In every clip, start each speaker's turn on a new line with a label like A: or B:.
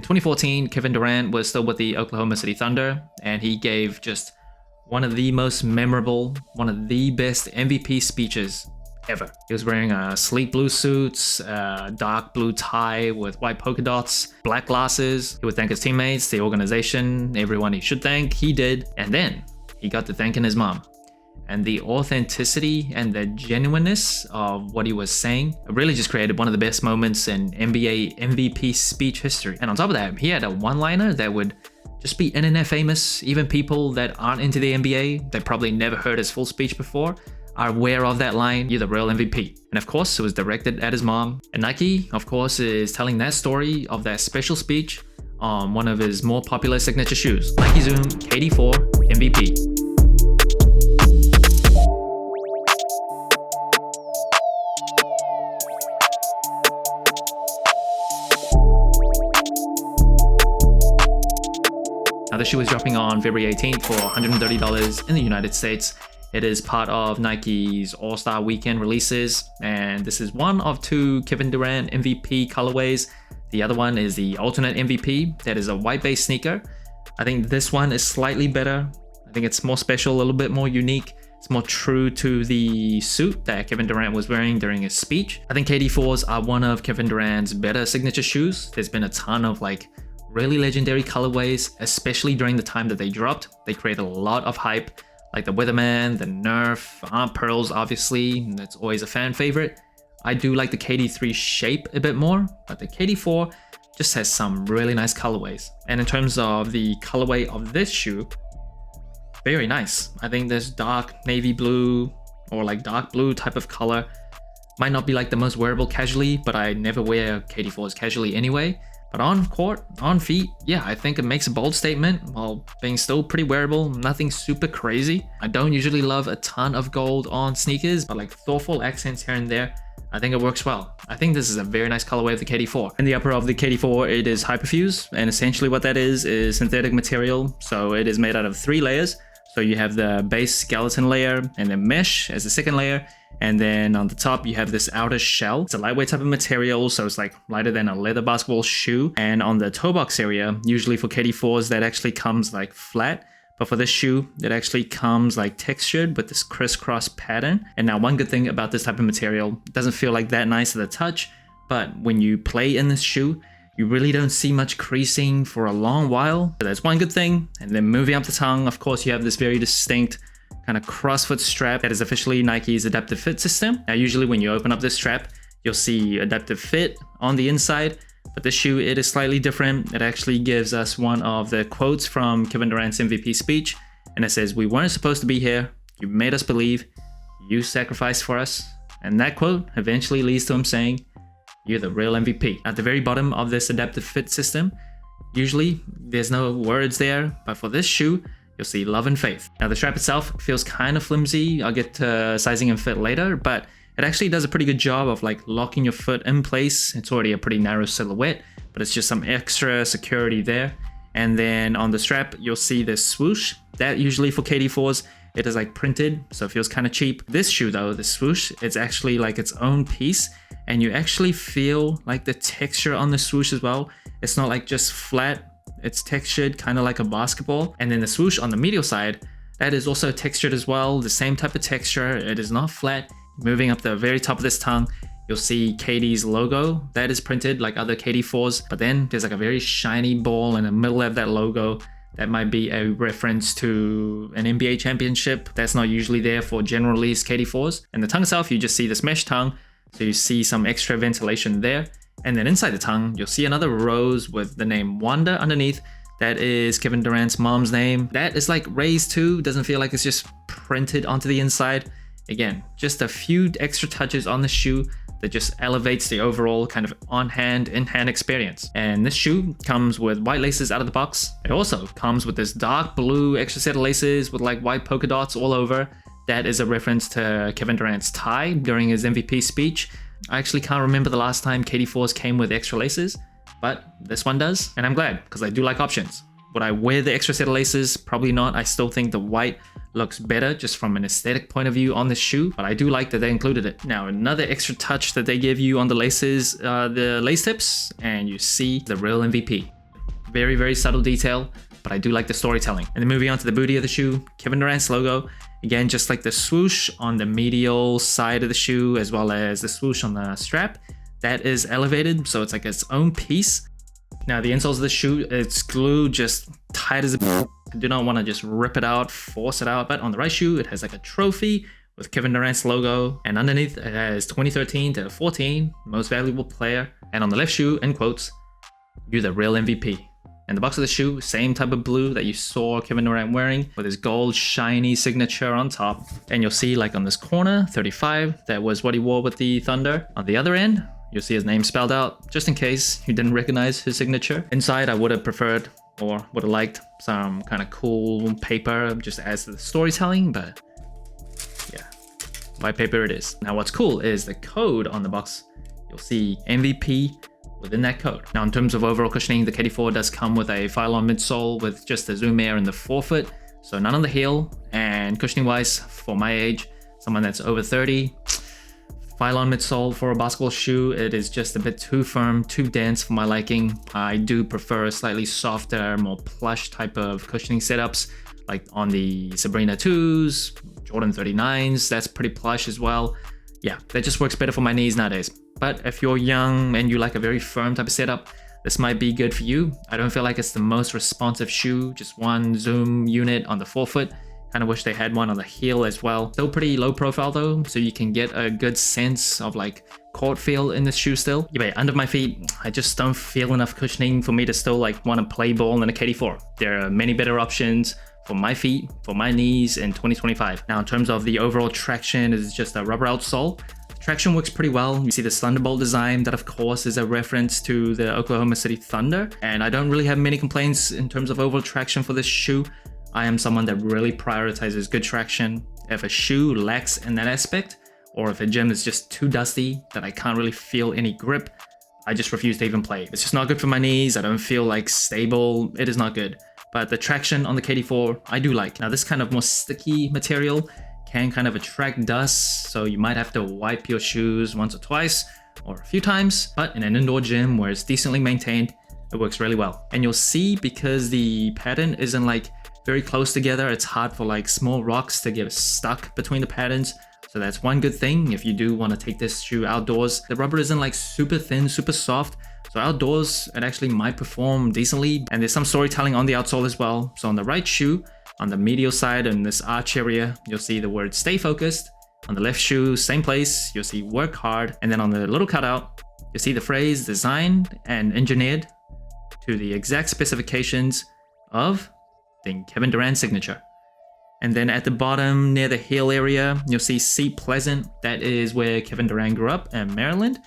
A: In 2014, Kevin Durant was still with the Oklahoma City Thunder, and he gave just one of the most memorable, one of the best MVP speeches ever. He was wearing a sleek blue suit, a dark blue tie with white polka dots, black glasses. He would thank his teammates, the organization, everyone he should thank. He did, and then he got to thanking his mom. And the authenticity and the genuineness of what he was saying really just created one of the best moments in NBA MVP speech history. And on top of that, he had a one-liner that would just be internet famous. Even people that aren't into the NBA, that probably never heard his full speech before, are aware of that line, "You're the real MVP." And of course, it was directed at his mom. And Nike, of course, is telling that story of that special speech on one of his more popular signature shoes, Nike Zoom KD4 MVP. Now, the shoe is dropping on February 18th for $130 in the United States. It is part of Nike's All-Star Weekend releases, and this is one of two Kevin Durant MVP colorways. The other one is the alternate MVP. That is a white-based sneaker. I think this one is slightly better. I think it's more special, a little bit more unique. It's more true to the suit that Kevin Durant was wearing during his speech. I think KD4s are one of Kevin Durant's better signature shoes. There's been a ton of really legendary colorways, especially during the time that they dropped. They created a lot of hype, like the Weatherman, the Nerf, Aunt Pearls, obviously. That's always a fan favorite. I do like the KD3 shape a bit more, but the KD4 just has some really nice colorways. And in terms of the colorway of this shoe, very nice. I think this dark navy blue or dark blue type of color might not be the most wearable casually, but I never wear KD4s casually anyway. But on court, on feet, yeah, I think it makes a bold statement while being still pretty wearable, nothing super crazy. I don't usually love a ton of gold on sneakers, but thoughtful accents here and there, I think it works well. I think this is a very nice colorway of the KD4. In the upper of the KD4, it is Hyperfuse, and essentially what that is synthetic material. So it is made out of 3 layers. So you have the base skeleton layer and then mesh as the second layer. And then on the top, you have this outer shell. It's a lightweight type of material, so it's lighter than a leather basketball shoe. And on the toe box area, usually for KD4s, that actually comes flat. But for this shoe, it actually comes textured with this crisscross pattern. And now one good thing about this type of material, it doesn't feel that nice to the touch. But when you play in this shoe, you really don't see much creasing for a long while. So that's one good thing. And then moving up the tongue, of course, you have this very distinct kind of crossfoot strap that is officially Nike's adaptive fit system. Now, usually when you open up this strap, you'll see adaptive fit on the inside, but this shoe, it is slightly different. It actually gives us one of the quotes from Kevin Durant's MVP speech, and it says, "We weren't supposed to be here. You made us believe. You sacrificed for us." And that quote eventually leads to him saying, "You're the real MVP." At the very bottom of this adaptive fit system, usually there's no words there, but for this shoe, you'll see love and faith. Now, the strap itself feels kind of flimsy. I'll get to sizing and fit later, but it actually does a pretty good job of locking your foot in place. It's already a pretty narrow silhouette, but it's just some extra security there. And then on the strap, you'll see this swoosh. That usually for KD4s, it is printed, so it feels kind of cheap. This shoe though, the swoosh, it's actually its own piece, and you actually feel the texture on the swoosh as well. It's not just flat. It's textured kind of like a basketball. And then the swoosh on the medial side, that is also textured as well. The same type of texture. It is not flat. Moving up the very top of this tongue, you'll see KD's logo. That is printed like other KD4s. But then there's a very shiny ball in the middle of that logo. That might be a reference to an NBA championship. That's not usually there for general release KD4s. And the tongue itself, you just see this mesh tongue. So you see some extra ventilation there. And then inside the tongue, you'll see another rose with the name Wanda underneath. That is Kevin Durant's mom's name. That is raised too. Doesn't feel like it's just printed onto the inside. Again, just a few extra touches on the shoe that just elevates the overall kind of on-hand, in-hand experience. And this shoe comes with white laces out of the box. It also comes with this dark blue extra set of laces with white polka dots all over. That is a reference to Kevin Durant's tie during his MVP speech. I actually can't remember the last time KD4s came with extra laces, but this one does, and I'm glad because I do like options. Would I wear the extra set of laces? Probably not. I still think the white looks better just from an aesthetic point of view on this shoe, but I do like that they included it. Now, another extra touch that they give you on the laces, the lace tips, and you see the real MVP. Very, very subtle detail, but I do like the storytelling. And then moving on to the booty of the shoe, Kevin Durant's logo. Again, just like the swoosh on the medial side of the shoe, as well as the swoosh on the strap, that is elevated, so it's like its own piece. Now the insoles of the shoe, it's glued just tight as a I do not want to just rip it out, force it out. But on the right shoe, it has like a trophy with Kevin Durant's logo, and underneath it has 2013 to 14, most valuable player. And on the left shoe, in quotes, you're the real MVP. And the box of the shoe, same type of blue that you saw Kevin Durant wearing, with his gold shiny signature on top. And you'll see like on this corner, 35, that was what he wore with the Thunder. On the other end, you'll see his name spelled out, just in case you didn't recognize his signature. Inside, I would have preferred or would have liked some kind of cool paper just as the storytelling, but yeah, white paper it is. Now what's cool is the code on the box. You'll see MVP within that code. Now in terms of overall cushioning, the KD4 does come with a Phylon midsole with just the Zoom Air in the forefoot, so none on the heel. And cushioning wise, for my age, someone that's over 30, Phylon midsole for a basketball shoe, it is just a bit too firm, too dense for my liking. I do prefer slightly softer, more plush type of cushioning setups, like on the Sabrina 2s, Jordan 39s, that's pretty plush as well. Yeah, that just works better for my knees nowadays. But if you're young and you like a very firm type of setup, this might be good for you. I don't feel like it's the most responsive shoe, just one zoom unit on the forefoot. Kind of wish they had one on the heel as well. Still pretty low profile though, so you can get a good sense of like court feel in this shoe still. Yeah, but under my feet, I just don't feel enough cushioning for me to still like want to play ball in a KD4. There are many better options for my feet, for my knees in 2025. Now in terms of the overall traction, it's just a rubber outsole. Traction works pretty well. You see this Thunderbolt design, that of course is a reference to the Oklahoma City Thunder. And I don't really have many complaints in terms of overall traction for this shoe. I am someone that really prioritizes good traction. If a shoe lacks in that aspect, or if a gym is just too dusty that I can't really feel any grip, I just refuse to even play. It's just not good for my knees. I don't feel like stable. It is not good. But the traction on the KD4, I do like. Now this kind of more sticky material can kind of attract dust, so you might have to wipe your shoes once or twice or a few times, but in an indoor gym where it's decently maintained, it works really well. And you'll see, because the pattern isn't like very close together, it's hard for like small rocks to get stuck between the patterns. So that's one good thing if you do want to take this shoe outdoors. The rubber isn't like super thin, super soft, so outdoors it actually might perform decently. And there's some storytelling on the outsole as well. So on the right shoe, on the medial side in this arch area, you'll see the word stay focused. On the left shoe, same place, you'll see work hard. And then on the little cutout, you'll see the phrase designed and engineered to the exact specifications of the Kevin Durant signature. And then at the bottom near the heel area, you'll see Seat Pleasant. That is where Kevin Durant grew up in Maryland.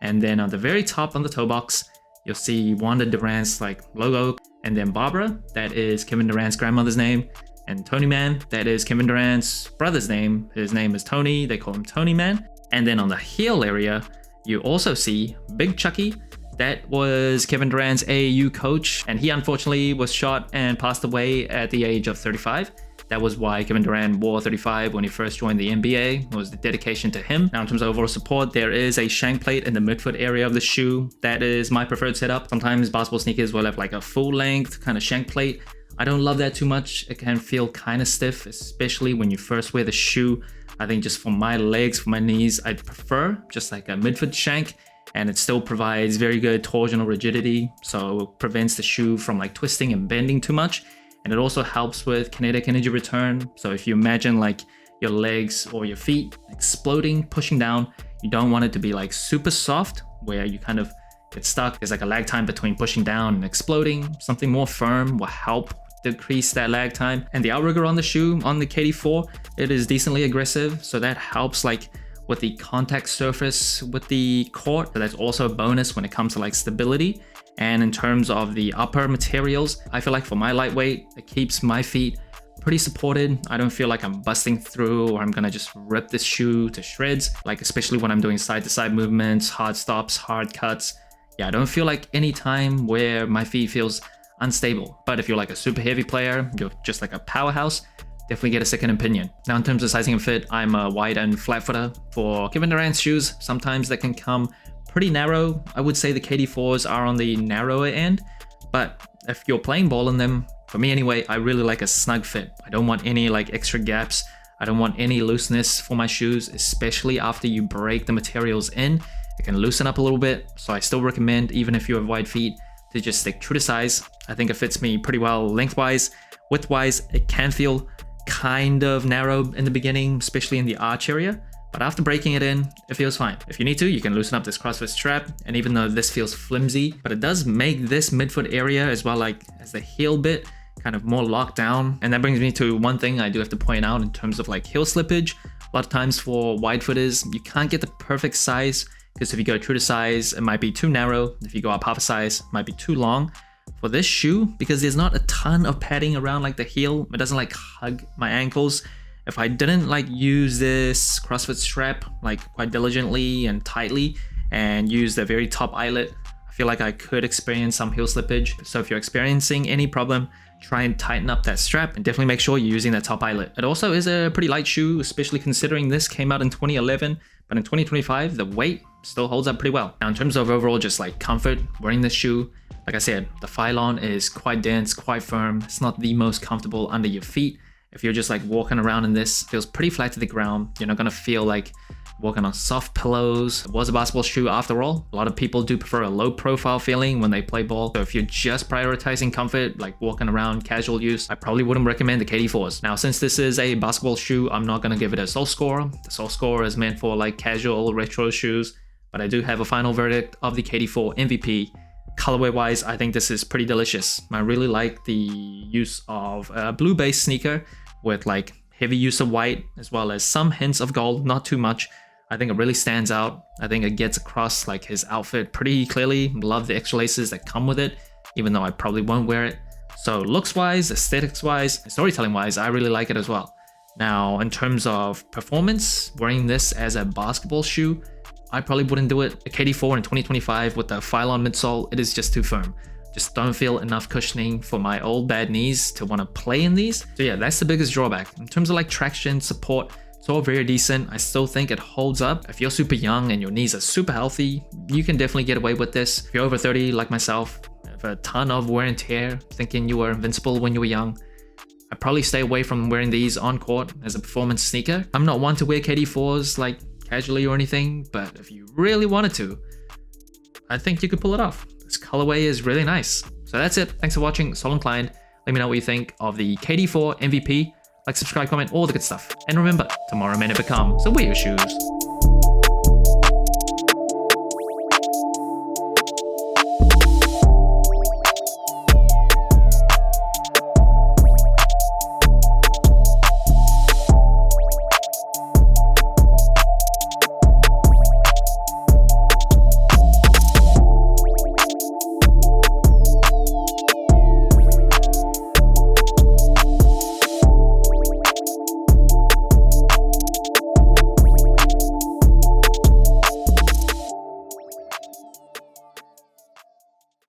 A: And then on the very top on the toe box, you'll see Wanda Durant's like logo. And then Barbara, that is Kevin Durant's grandmother's name. And Tony Man, that is Kevin Durant's brother's name. His name is Tony, they call him Tony Man. And then on the heel area, you also see Big Chucky. That was Kevin Durant's AAU coach, and he unfortunately was shot and passed away at the age of 35. That was why Kevin Durant wore 35 when he first joined the NBA. It was the dedication to him. Now in terms of overall support, there is a shank plate in the midfoot area of the shoe. That is my preferred setup. Sometimes basketball sneakers will have like a full length kind of shank plate. I don't love that too much. It can feel kind of stiff, especially when you first wear the shoe. I think just for my legs, for my knees, I'd prefer just like a midfoot shank. And it still provides very good torsional rigidity, so it prevents the shoe from like twisting and bending too much. And it also helps with kinetic energy return. So if you imagine like your legs or your feet exploding, pushing down, you don't want it to be like super soft where you kind of get stuck. There's like a lag time between pushing down and exploding. Something more firm will help decrease that lag time. And the outrigger on the shoe, on the KD4, it is decently aggressive, so that helps like with the contact surface with the court. So that's also a bonus when it comes to like stability. And in terms of the upper materials, I feel like for my lightweight, it keeps my feet pretty supported. I don't feel like I'm busting through or I'm gonna just rip this shoe to shreds, like especially when I'm doing side to side movements, hard stops, hard cuts. Yeah, I don't feel like any time where my feet feels unstable. But if you're like a super heavy player, you're just like a powerhouse, definitely get a second opinion. Now in terms of sizing and fit, I'm a wide and flat footer. For Kevin Durant's shoes, sometimes they can come pretty narrow. I would say the KD4s are on the narrower end, but if you're playing ball in them, for me anyway, I really like a snug fit. I don't want any like extra gaps. I don't want any looseness for my shoes, especially after you break the materials in. It can loosen up a little bit, so I still recommend, even if you have wide feet, to just stick true to size. I think it fits me pretty well lengthwise. Widthwise, it can feel kind of narrow in the beginning, especially in the arch area, but after breaking it in, it feels fine. If you need to, you can loosen up this CrossFit strap, and even though this feels flimsy, but it does make this midfoot area as well, like as the heel bit, kind of more locked down. And that brings me to one thing I do have to point out in terms of like heel slippage. A lot of times for wide footers, you can't get the perfect size, because if you go true to size, it might be too narrow. If you go up half a size, it might be too long. For this shoe, because there's not a ton of padding around like the heel, it doesn't like hug my ankles. If I didn't like use this CrossFit strap like quite diligently and tightly and use the very top eyelet, I feel like I could experience some heel slippage. So if you're experiencing any problem, try and tighten up that strap and definitely make sure you're using that top eyelet. It also is a pretty light shoe, especially considering this came out in 2011, but in 2025, the weight still holds up pretty well. Now in terms of overall just like comfort wearing this shoe, like I said, the Phylon is quite dense, quite firm. It's not the most comfortable under your feet. If you're just like walking around in this, it feels pretty flat to the ground. You're not gonna feel like walking on soft pillows. It was a basketball shoe after all. A lot of people do prefer a low profile feeling when they play ball. So if you're just prioritizing comfort, like walking around casual use, I probably wouldn't recommend the KD4s. Now, since this is a basketball shoe, I'm not gonna give it a sole score. The sole score is meant for like casual retro shoes, but I do have a final verdict of the KD4 MVP. Colorway wise, I think this is pretty delicious. I really like the use of a blue base sneaker with like heavy use of white as well as some hints of gold, not too much. I think it really stands out. I think it gets across like his outfit pretty clearly. Love the extra laces that come with it, even though I probably won't wear it. So looks wise, aesthetics wise, and storytelling wise, I really like it as well. Now, in terms of performance, wearing this as a basketball shoe, I probably wouldn't do it. A KD4 in 2025 with the Phylon midsole, it is just too firm. Just don't feel enough cushioning for my old bad knees to want to play in these. So yeah, that's the biggest drawback. In terms of like traction, support, it's all very decent. I still think it holds up. If you're super young and your knees are super healthy, you can definitely get away with this. If you're over 30 like myself, have a ton of wear and tear, thinking you were invincible when you were young, I'd probably stay away from wearing these on court as a performance sneaker. I'm not one to wear KD4s like casually or anything, but if you really wanted to, I think you could pull it off. This colorway is really nice. So that's it. Thanks for watching. Sol Inclined. Let me know what you think of the KD4 MVP. Like, subscribe, comment, all the good stuff. And remember, tomorrow may never come, so wear your shoes.